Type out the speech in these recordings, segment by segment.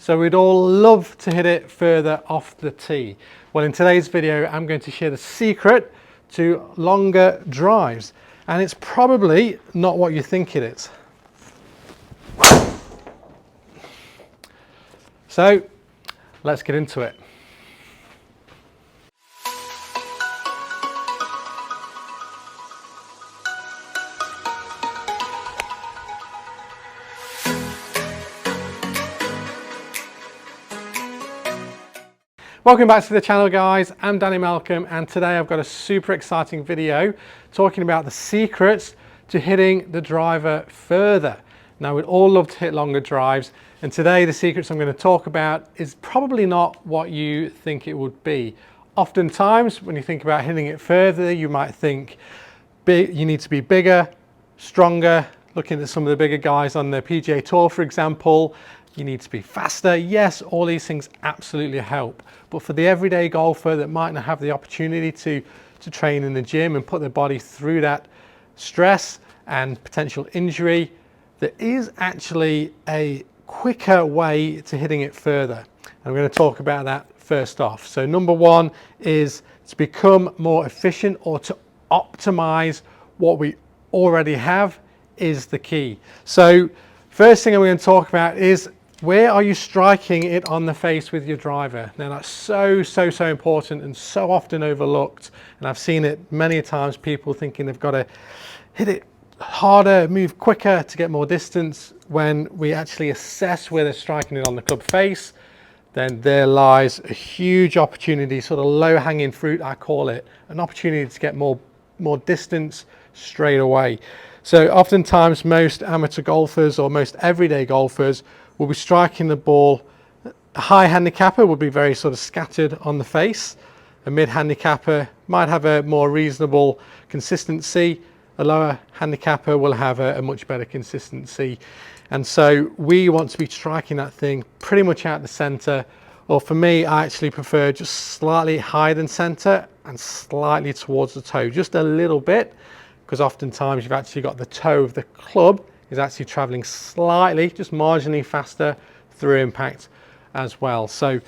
So we'd all love to hit it further off the tee. Well, in today's video, I'm going to share the secret to longer drives. And it's probably not what you think it is. So let's get into it. Welcome back to the channel, guys. I'm Danny Malcolm, and today I've got a super exciting video talking about the secrets to hitting the driver further. Now, we'd all love to hit longer drives, and today the secrets I'm going to talk about is probably not what you think it would be. Oftentimes, when you think about hitting it further, you might think you need to be bigger, stronger. Looking at some of the bigger guys on the PGA Tour, for example, you need to be faster. Yes, all these things absolutely help. But for the everyday golfer that might not have the opportunity to train in the gym and put their body through that stress and potential injury, there is actually a quicker way to hitting it further. I'm going to talk about that first off. So number one is to become more efficient, or to optimize what we already have is the key. So first thing I'm going to talk about is, where are you striking it on the face with your driver? Now, that's so important and so often overlooked. And I've seen it many times, people thinking they've got to hit it harder, move quicker to get more distance. When we actually assess where they're striking it on the club face, then there lies a huge opportunity, sort of low-hanging fruit, I call it, an opportunity to get more distance straight away. So oftentimes most amateur golfers or most everyday golfers will be striking the ball. A high handicapper will be very sort of scattered on the face. A mid handicapper might have a more reasonable consistency. A lower handicapper will have a much better consistency. And so we want to be striking that thing pretty much out the center. Or for me, I actually prefer just slightly higher than center and slightly towards the toe, just a little bit, because oftentimes you've actually got the toe of the club is actually traveling slightly, just marginally faster through impact as well. So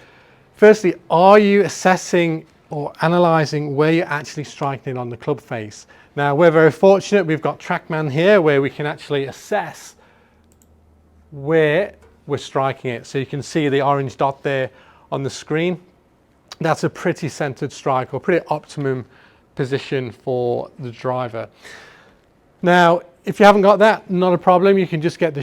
firstly, are you assessing or analyzing where you're actually striking it on the club face? Now, we're very fortunate, we've got TrackMan here where we can actually assess where we're striking it. So you can see the orange dot there on the screen. That's a pretty centered strike, or pretty optimum position for the driver. Now, if you haven't got that, not a problem. You can just get the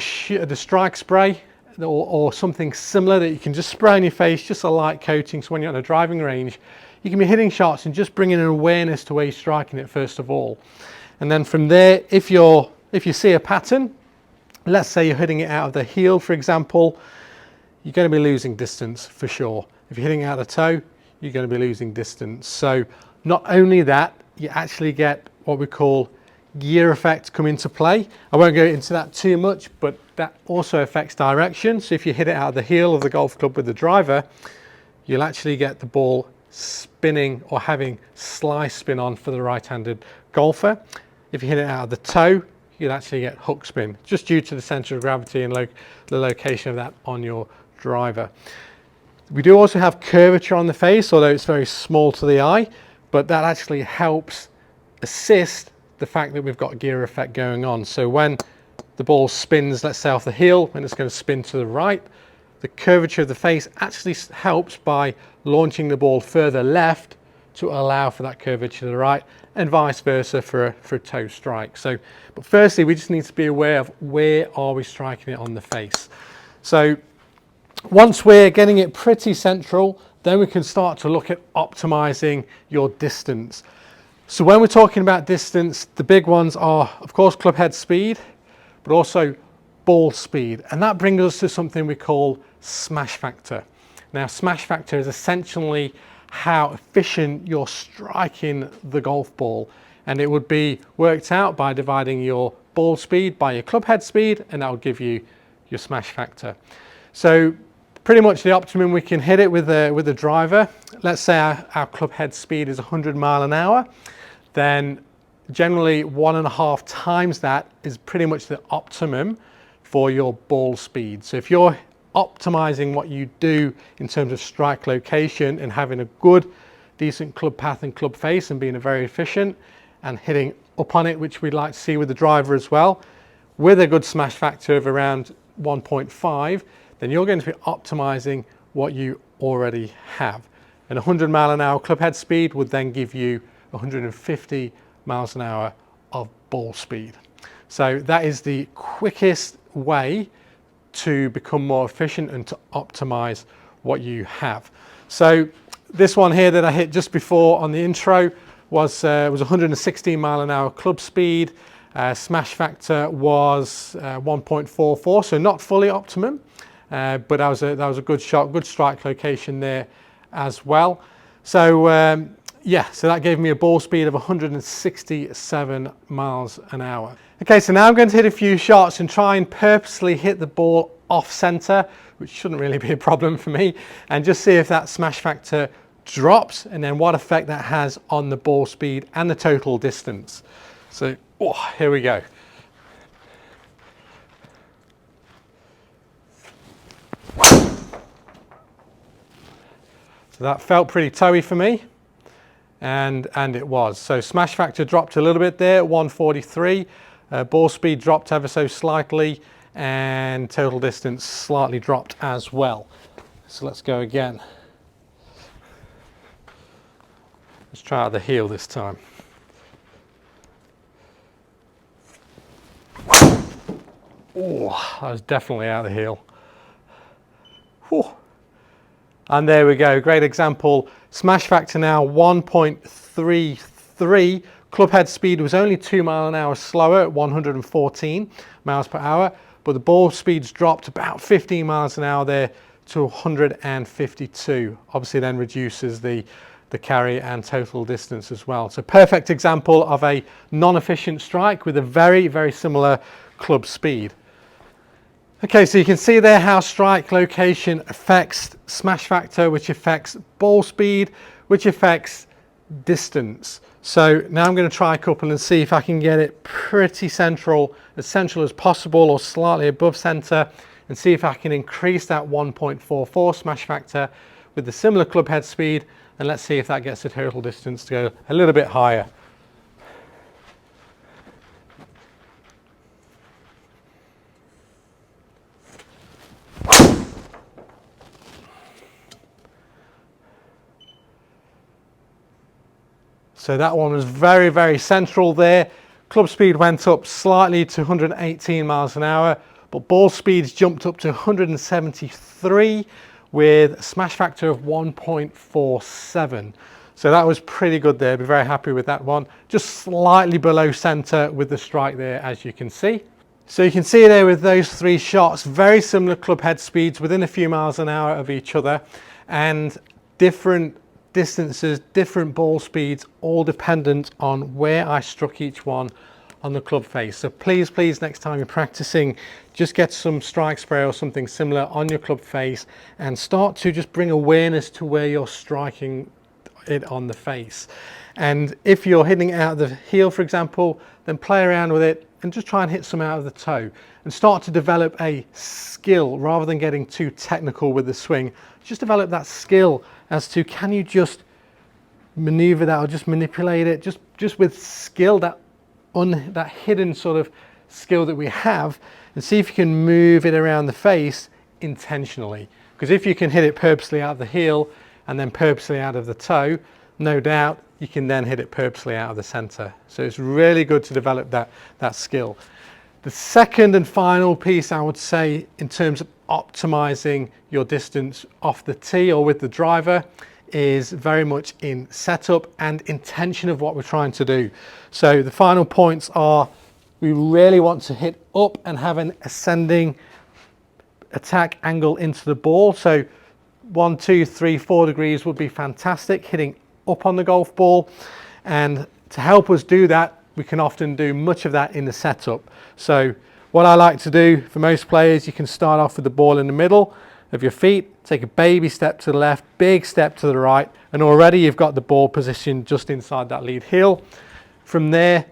strike spray or something similar that you can just spray on your face, just a light coating. So when you're on a driving range, you can be hitting shots and just bringing an awareness to where you're striking it first of all. And then from there, if you see a pattern, let's say you're hitting it out of the heel, for example, you're going to be losing distance for sure. If you're hitting it out of the toe, you're going to be losing distance. So not only that, you actually get what we call gear effect come into play. I won't go into that too much, but that also affects direction. So if you hit it out of the heel of the golf club with the driver, you'll actually get the ball spinning or having slice spin on for the right-handed golfer. If you hit it out of the toe, you'll actually get hook spin, just due to the center of gravity and the location of that on your driver. We do also have curvature on the face, although it's very small to the eye, but that actually helps assist the fact that we've got gear effect going on. So when the ball spins, let's say off the heel, when it's going to spin to the right, the curvature of the face actually helps by launching the ball further left to allow for that curvature to the right, and vice versa for a toe strike. So, but firstly, we just need to be aware of where are we striking it on the face. So once we're getting it pretty central, then we can start to look at optimizing your distance. So when we're talking about distance, the big ones are, of course, club head speed, but also ball speed. And that brings us to something we call smash factor. Now, smash factor is essentially how efficient you're striking the golf ball. And it would be worked out by dividing your ball speed by your club head speed, and that will give you your smash factor. So pretty much the optimum we can hit it with a driver. Let's say our club head speed is 100 miles an hour. Then generally 1.5 times that is pretty much the optimum for your ball speed. So if you're optimizing what you do in terms of strike location and having a good, decent club path and club face and being very efficient and hitting up on it, which we'd like to see with the driver as well, with a good smash factor of around 1.5, then you're going to be optimizing what you already have. And 100 mile an hour club head speed would then give you 150 miles an hour of ball speed. So that is the quickest way to become more efficient and to optimize what you have. So this one here that I hit just before on the intro was 116 mile an hour club speed. Smash factor was 1.44, so not fully optimum, but that was a good shot, good strike location there as well. So yeah, so that gave me a ball speed of 167 miles an hour. Okay, so now I'm going to hit a few shots and try and purposely hit the ball off center, which shouldn't really be a problem for me, and just see if that smash factor drops and then what effect that has on the ball speed and the total distance. So here we go. So that felt pretty toey for me, and it was. So smash factor dropped a little bit there, 143. Ball speed dropped ever so slightly, and total distance slightly dropped as well. So let's go again. Let's try out the heel this time. Oh, that was definitely out of the heel. Whew. And there we go, great example. Smash factor now 1.33. Club head speed was only 2 mile an hour slower at 114 miles per hour, but the ball speeds dropped about 15 miles an hour there to 152. Obviously then reduces the carry and total distance as well. So perfect example of a non-efficient strike with a very, very similar club speed. Okay, so you can see there how strike location affects smash factor, which affects ball speed, which affects distance. So now I'm going to try a couple and see if I can get it pretty central as possible, or slightly above center, and see if I can increase that 1.44 smash factor with the similar club head speed, and let's see if that gets the total distance to go a little bit higher. So that one was very, very central there. Club speed went up slightly to 118 miles an hour, but ball speeds jumped up to 173 with a smash factor of 1.47. So that was pretty good there. Be very happy with that one. Just slightly below center with the strike there, as you can see. So you can see there with those three shots, very similar club head speeds within a few miles an hour of each other, and different distances, different ball speeds, all dependent on where I struck each one on the club face. So please, next time you're practicing, just get some strike spray or something similar on your club face and start to just bring awareness to where you're striking it on the face. And if you're hitting it out of the heel, for example, then play around with it and just try and hit some out of the toe and start to develop a skill rather than getting too technical with the swing. Just develop that skill as to, can you just maneuver that or just manipulate it just with skill, that hidden sort of skill that we have, and see if you can move it around the face intentionally. Because if you can hit it purposely out of the heel and then purposely out of the toe, no doubt you can then hit it purposely out of the center. So it's really good to develop that skill. The second and final piece, I would say, in terms of optimizing your distance off the tee or with the driver, is very much in setup and intention of what we're trying to do. So the final points are, we really want to hit up and have an ascending attack angle into the ball. So 1, 2, 3, 4 degrees would be fantastic, hitting up on the golf ball. And to help us do that, we can often do much of that in the setup. So what I like to do for most players, you can start off with the ball in the middle of your feet, take a baby step to the left, big step to the right, and already you've got the ball positioned just inside that lead heel. From there,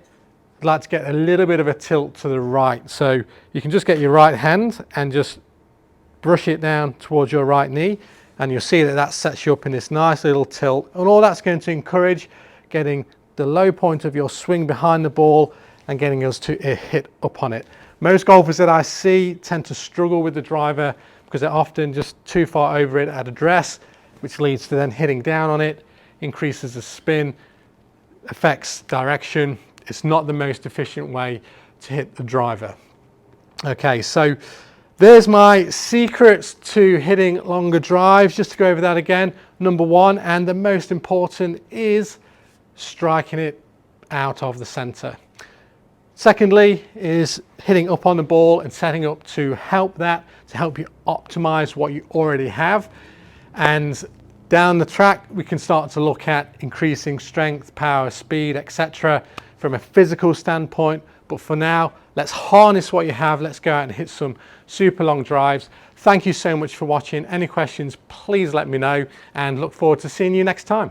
I'd like to get a little bit of a tilt to the right. So you can just get your right hand and just brush it down towards your right knee, and you'll see that that sets you up in this nice little tilt, and all that's going to encourage getting the low point of your swing behind the ball and getting us to hit up on it. Most golfers that I see tend to struggle with the driver because they're often just too far over it at address, which leads to then hitting down on it, increases the spin, affects direction. It's not the most efficient way to hit the driver. Okay, so there's my secrets to hitting longer drives. Just to go over that again, number one, and the most important, is striking it out of the center. Secondly is hitting up on the ball and setting up to help you optimize what you already have. And down the track, we can start to look at increasing strength, power, speed, etc. from a physical standpoint. But for now, let's harness what you have. Let's go out and hit some super long drives. Thank you so much for watching. Any questions, please let me know, and look forward to seeing you next time.